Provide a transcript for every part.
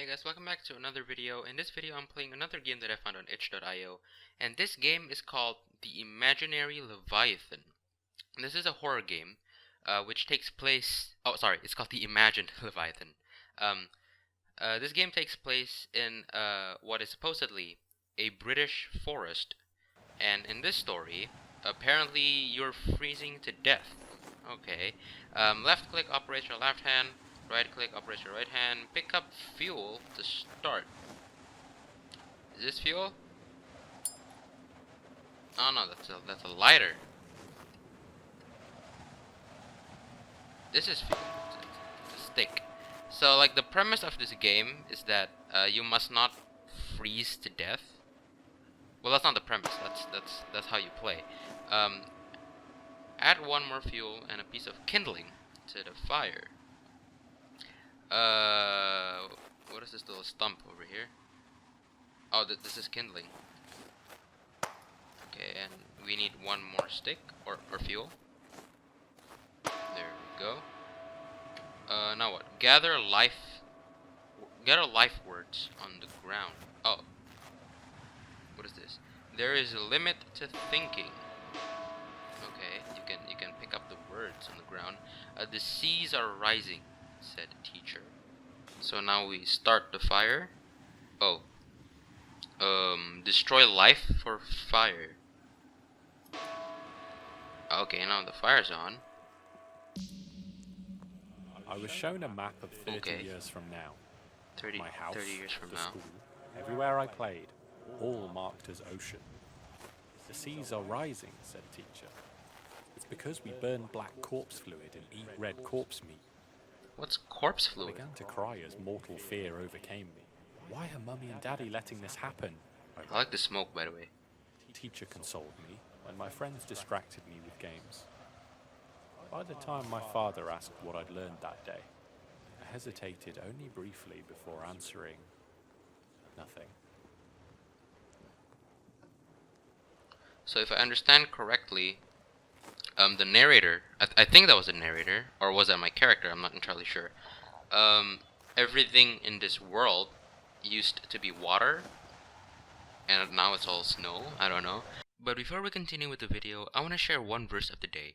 Hey guys, welcome back to another video. In this video I'm playing another game that I found on itch.io, and this game is called the Imaginary Leviathan. And this is a horror game which takes place, it's called the Imagined Leviathan. This game takes place in what is supposedly a British forest, and in this story apparently you're freezing to death. Okay. Left click operates your left hand, right click operates your right hand. Pick up fuel to start. Is this fuel? Oh no, that's a lighter. This is fuel. It's a stick. So like the premise of this game is that you must not freeze to death. Well, that's not the premise. That's how you play. Add one more fuel and a piece of kindling to the fire. What is this little stump over here? Oh, this is kindling. Okay, and we need one more stick or fuel. There we go. Now what? Gather life words on the ground. Oh. What is this? There is a limit to thinking. Okay, you can pick up the words on the ground. The seas are rising, said teacher. So now we start the fire. Oh. Destroy life for fire. Okay, now the fire's on. I was shown a map of 30 years from now. 30 My house, 30 years from the now. school, everywhere I played, all marked as ocean. The seas are rising, said teacher. It's because we burn black corpse fluid and eat red corpse meat. What's corpse I fluid? began to cry as mortal fear overcame me. Why are Mummy and Daddy letting this happen? I like the smoke, by the way. Teacher consoled me, and my friends distracted me with games. By the time my father asked what I'd learned that day, I hesitated only briefly before answering nothing. So if I understand correctly, the narrator, I think that was the narrator, or was that my character? I'm not entirely sure. Everything in this world used to be water, and now it's all snow. I don't know. But before we continue with the video, I want to share one verse of the day.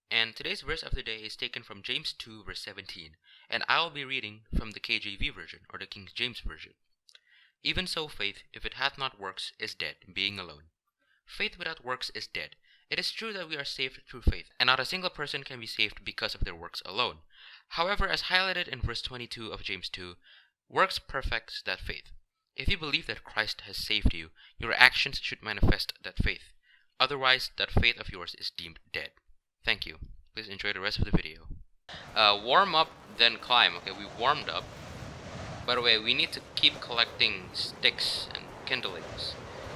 And today's verse of the day is taken from James 2 verse 17, and I will be reading from the KJV version, or the King James version. Even so faith, if it hath not works, is dead, being alone. Faith without works is dead. It is true that we are saved through faith, and not a single person can be saved because of their works alone. However, as highlighted in verse 22 of James 2, works perfects that faith. If you believe that Christ has saved you, your actions should manifest that faith. Otherwise, that faith of yours is deemed dead. Thank you. Please enjoy the rest of the video. Warm up, then climb. Okay, we warmed up. By the way, we need to keep collecting sticks and kindlings.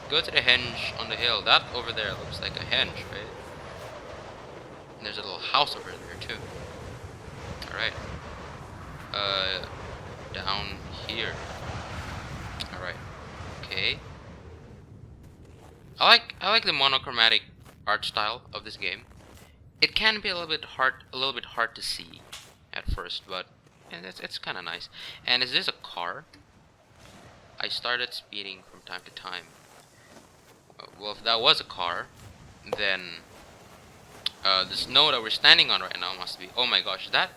Go to the henge on the hill. That over there looks like a henge, right? And there's a little house over there too. Alright. Down here. Alright. Okay. I like the monochromatic art style of this game. It can be a little bit hard to see at first, but it's kind of nice. And is this a car? I started speeding from time to time. Well, if that was a car, then the snow that we're standing on right now must be. Oh my gosh, that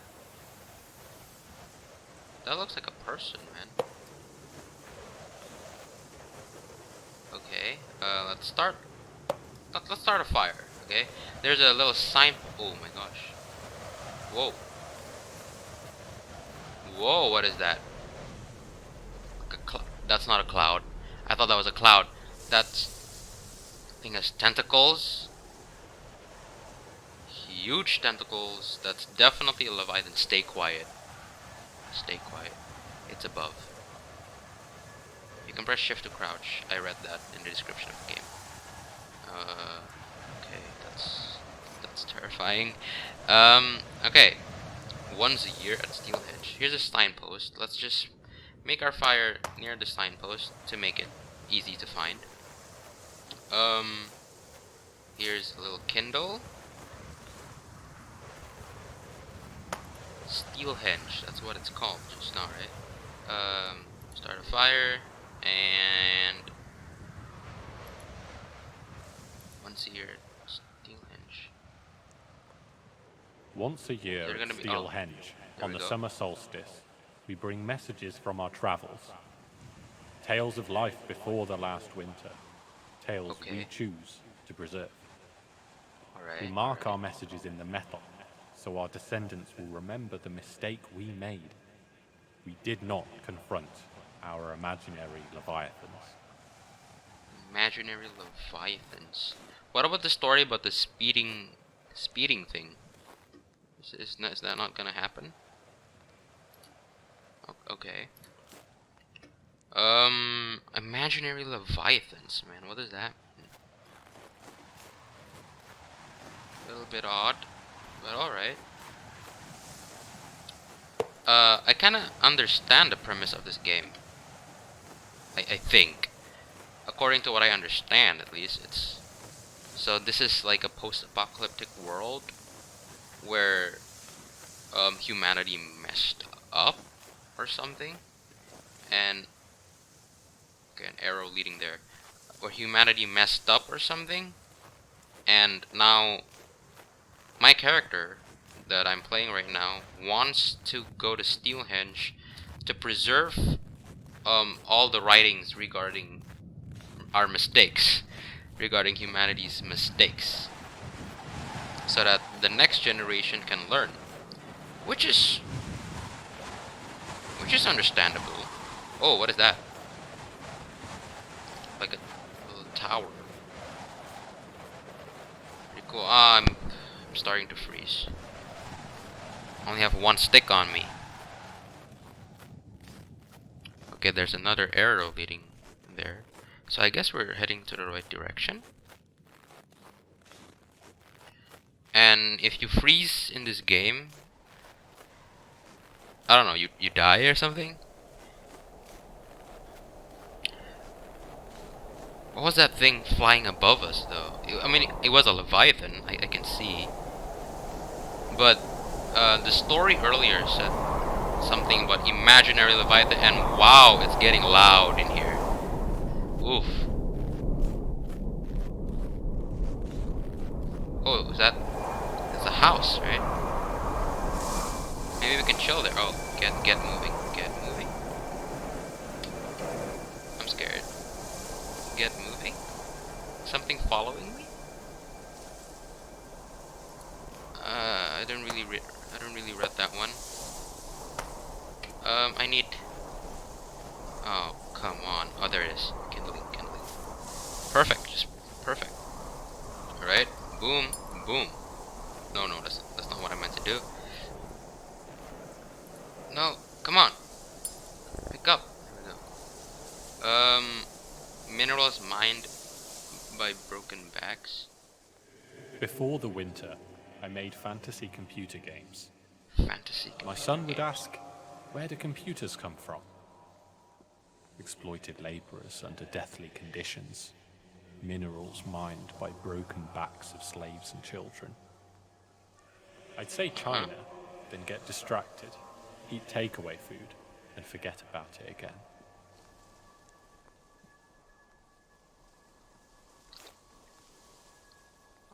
looks like a person, man. Okay, let's start a fire. Okay, there's a little sign. Oh my gosh. Whoa. Whoa, what is that? That's not a cloud. I thought that was a cloud. Thing has tentacles. Huge tentacles. That's definitely a Leviathan. Stay quiet. Stay quiet. It's above. You can press shift to crouch. I read that in the description of the game. Okay, that's terrifying. Okay. Once a year at Steelhenge. Here's a signpost. Let's just make our fire near the signpost to make it easy to find. Here's a little kindle. Steelhenge, that's what it's called just now, right? Start a fire, and once a year, Steelhenge. Once a year They're at gonna be Steelhenge, there on we the go. summer solstice, we bring messages from our travels. Tales of life before the last winter. Tales we Okay. choose to preserve. Alright. We mark our messages in the metal, so our descendants will remember the mistake we made. We did not confront our imaginary leviathans. Imaginary Leviathans. What about the story about the speeding thing? Is that not gonna happen? Okay. Imaginary Leviathans, man. What does that mean? A little bit odd, but alright. I kinda understand the premise of this game. I think. According to what I understand, at least, it's... So this is like a post-apocalyptic world where humanity messed up or something, and okay, an arrow leading there, where humanity messed up or something, and now my character that I'm playing right now wants to go to Steelhenge to preserve all the writings regarding our mistakes, regarding humanity's mistakes, so that the next generation can learn, which is understandable. Oh, what is that? Like a little tower. Pretty cool. I'm starting to freeze. I only have one stick on me. Okay, there's another arrow leading there. So I guess we're heading to the right direction. And if you freeze in this game, I don't know, you die or something? What was that thing flying above us, though? I mean, it was a Leviathan, I can see. But the story earlier said something about imaginary Leviathan, and wow, it's getting loud in here. Oof. Oh, that's a house, right? Maybe we can chill there. Oh, get moving, get moving. I'm scared. Get moving? Something following me? I don't really read that one. I need... Oh, come on. Oh, there it is. Kindling. Perfect, just perfect. Alright, boom, boom. No, that's not what I meant to do. No, come on. Pick up. There we go. Minerals mined by broken backs. Before the winter, I made fantasy computer games. Fantasy. My son would ask, where do computers come from? Exploited laborers under deathly conditions. Minerals mined by broken backs of slaves and children. I'd say China, then get distracted, eat takeaway food, and forget about it again.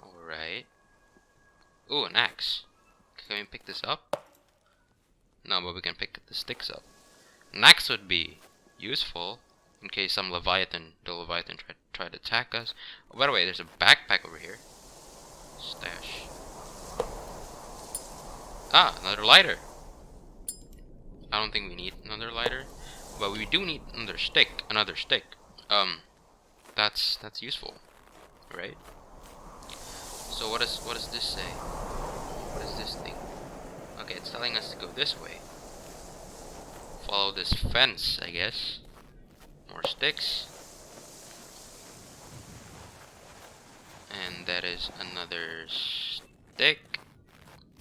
Alright. Ooh, an axe. Can we pick this up? No, but we can pick the sticks up. An axe would be useful in case the Leviathan try to attack us. Oh, by the way, there's a backpack over here. Stash. Ah, another lighter. I don't think we need another lighter, but we do need another stick. That's useful, right? So what does this say? What is this thing? Okay, it's telling us to go this way. Follow this fence, I guess. More sticks. And that is another stick.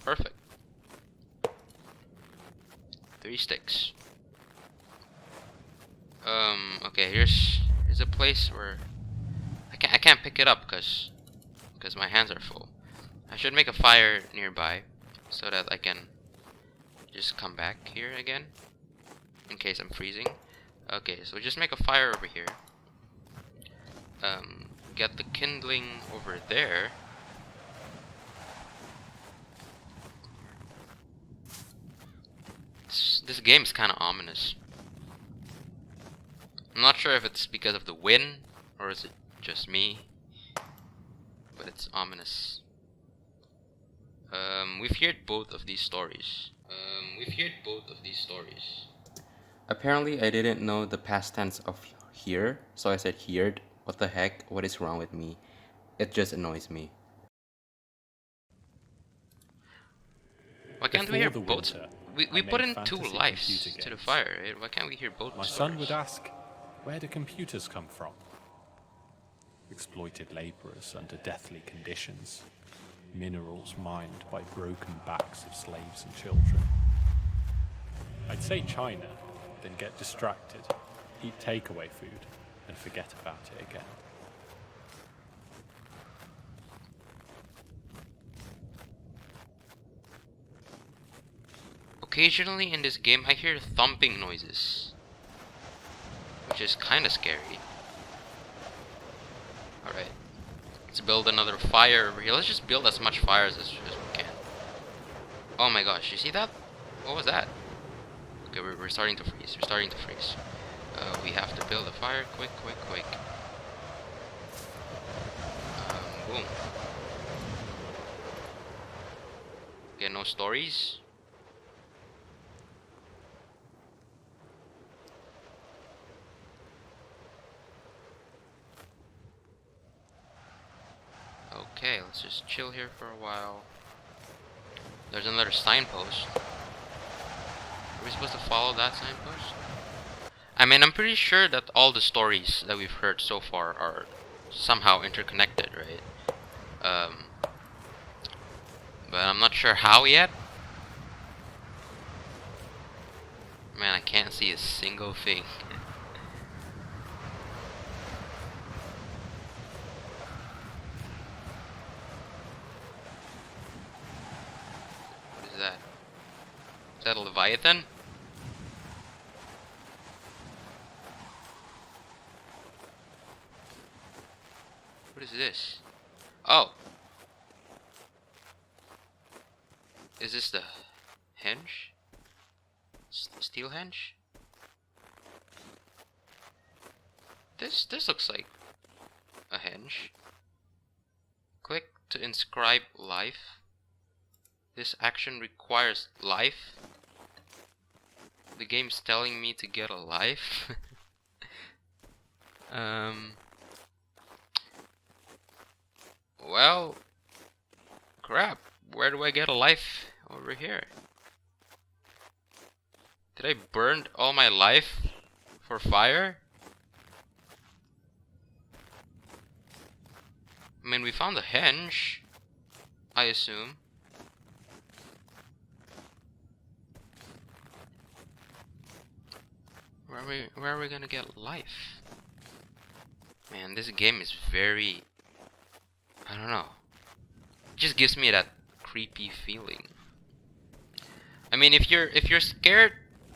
Perfect. 3 sticks. Okay, here's a place where I can't pick it up because my hands are full. I should make a fire nearby so that I can just come back here again in case I'm freezing. Okay, so just make a fire over here. Get the kindling over there. This game's kind of ominous. I'm not sure if it's because of the wind or is it just me, but it's ominous. We've heard both of these stories. Apparently, I didn't know the past tense of hear, so I said heard. What the heck? What is wrong with me? It just annoys me. Why can't we hear Before the both? winter, We I put made in two fantasy lives computer to the games. fire. Right? Why can't we hear both My stories? son would ask, where do computers come from? Exploited laborers under deathly conditions. Minerals mined by broken backs of slaves and children. I'd say China, then get distracted, eat takeaway food, and forget about it again. Occasionally in this game, I hear thumping noises, which is kind of scary. Alright, let's build another fire over here. Let's just build as much fires as we can. Oh my gosh, you see that? What was that? Okay, we're starting to freeze. We're starting to freeze. We have to build a fire. Quick. Boom. Okay, no stories. Okay, let's just chill here for a while. There's another signpost. Are we supposed to follow that signpost? I mean, I'm pretty sure that all the stories that we've heard so far are somehow interconnected, right? But I'm not sure how yet. Man, I can't see a single thing. What is that? Is that a Leviathan? What is this? Oh! Is this the henge? Steel henge? This looks like a henge. Click to inscribe life. This action requires life. The game's telling me to get a life. Well, crap. Where do I get a life over here? Did I burn all my life for fire? I mean, we found the henge, I assume. Where are we gonna get life? Man, this game is very, I don't know. It just gives me that creepy feeling. I mean, if you're scared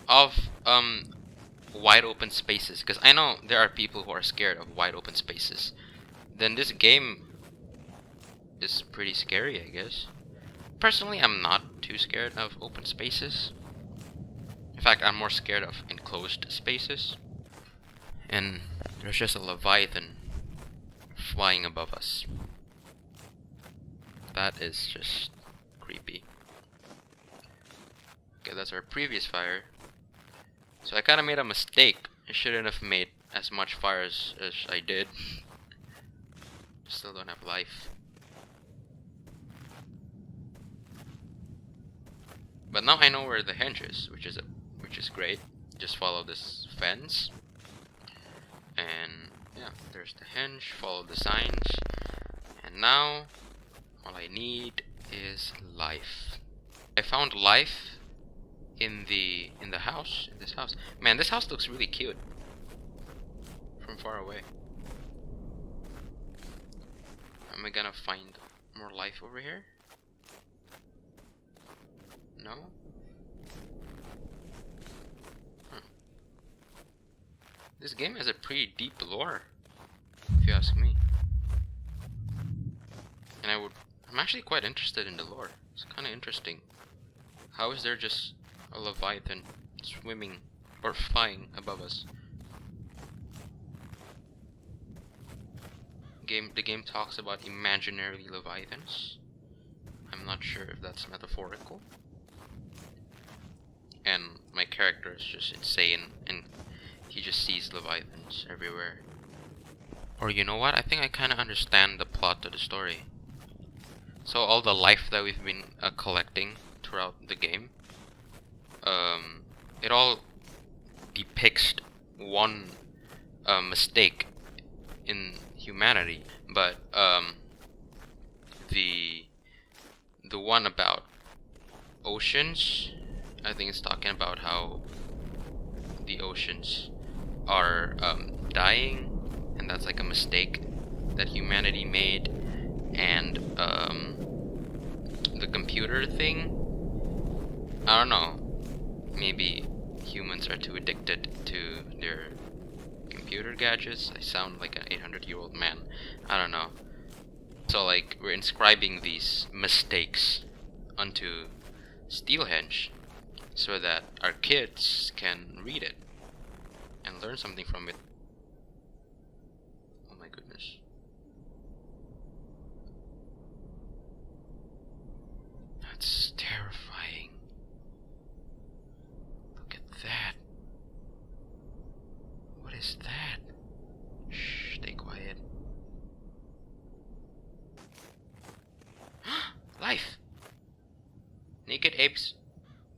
of wide open spaces, because I know there are people who are scared of wide open spaces, then this game is pretty scary, I guess. Personally, I'm not too scared of open spaces. In fact, I'm more scared of enclosed spaces. And there's just a Leviathan flying above us. That is just creepy. Okay, that's our previous fire. So I kinda made a mistake. I shouldn't have made as much fire as I did. Still don't have life. But now I know where the henge is, which is great. Just follow this fence. And yeah, there's the henge, follow the signs. And now all I need is life. I found life in the house, in this house. Man, this house looks really cute from far away. Am I gonna find more life over here? No? This game has a pretty deep lore, if you ask me. And I'm actually quite interested in the lore. It's kind of interesting. How is there just a Leviathan swimming or flying above us? The game talks about imaginary Leviathans. I'm not sure if that's metaphorical. And my character is just insane, and he just sees Leviathans everywhere. Or you know what? I think I kind of understand the plot of the story. So all the life that we've been collecting throughout the game, it all depicts one mistake in humanity, but the one about oceans, I think it's talking about how the oceans are dying, and that's like a mistake that humanity made. And the computer thing, I don't know, maybe humans are too addicted to their computer gadgets. I sound like an 800-year-old man, I don't know. So like, we're inscribing these mistakes onto Steelhenge so that our kids can read it and learn something from it. Oh my goodness. That's terrifying. Look at that. What is that? Shh, stay quiet. Life! Naked apes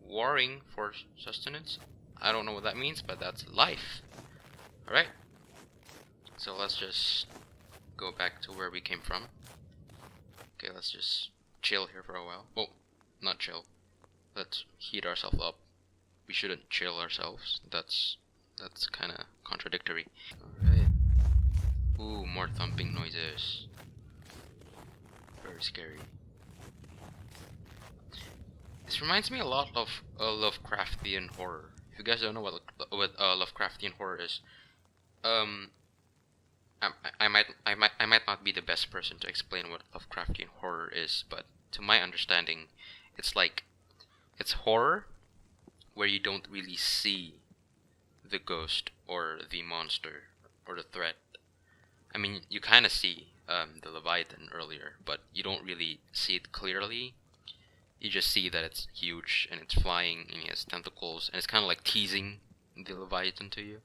warring for sustenance. I don't know what that means, but that's life. Alright. So let's just go back to where we came from. Okay, let's just chill here for a while. Oh, not chill. Let's heat ourselves up. We shouldn't chill ourselves. That's kind of contradictory. Alright. Ooh, more thumping noises. Very scary. This reminds me a lot of Lovecraftian horror. If you guys don't know what Lovecraftian horror is, I might not be the best person to explain what Lovecraftian horror is, but to my understanding, it's horror where you don't really see the ghost or the monster or the threat. I mean, you kind of see the Leviathan earlier, but you don't really see it clearly. You just see that it's huge and it's flying and it has tentacles, and it's kind of like teasing the Leviathan to you.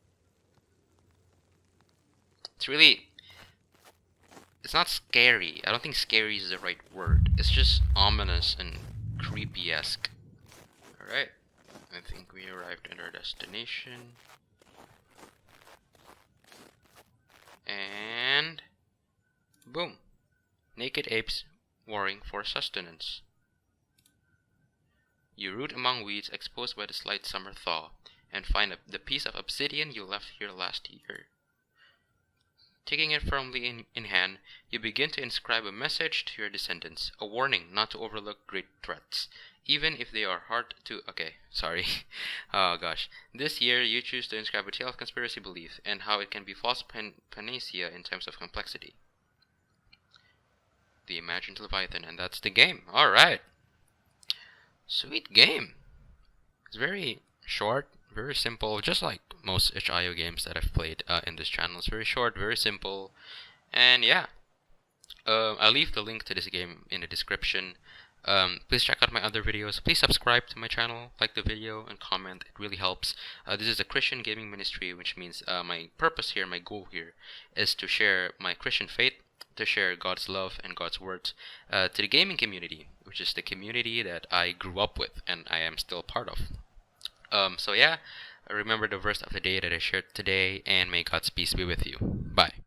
It's not scary. I don't think scary is the right word. It's just ominous and creepy-esque. Alright, I think we arrived at our destination. And boom. Naked apes warring for sustenance. You root among weeds exposed by the slight summer thaw, and find the piece of obsidian you left here last year. Taking it firmly in hand, you begin to inscribe a message to your descendants, a warning not to overlook great threats, even if they are hard to... Okay, sorry. Oh gosh. This year, you choose to inscribe a tale of conspiracy belief, and how it can be false panacea in terms of complexity. The Imagined Leviathan, and that's the game. Alright. Sweet game. It's very short, very simple, just like most itch.io games that I've played in this channel. It's very short, very simple, and yeah. I'll leave the link to this game in the description. Please check out my other videos. Please subscribe to my channel, like the video, and comment. It really helps. This is a Christian gaming ministry, which means my purpose here, my goal here, is to share my Christian faith, to share God's love and God's words to the gaming community, which is the community that I grew up with and I am still part of. So yeah, remember the verse of the day that I shared today, and may God's peace be with you. Bye.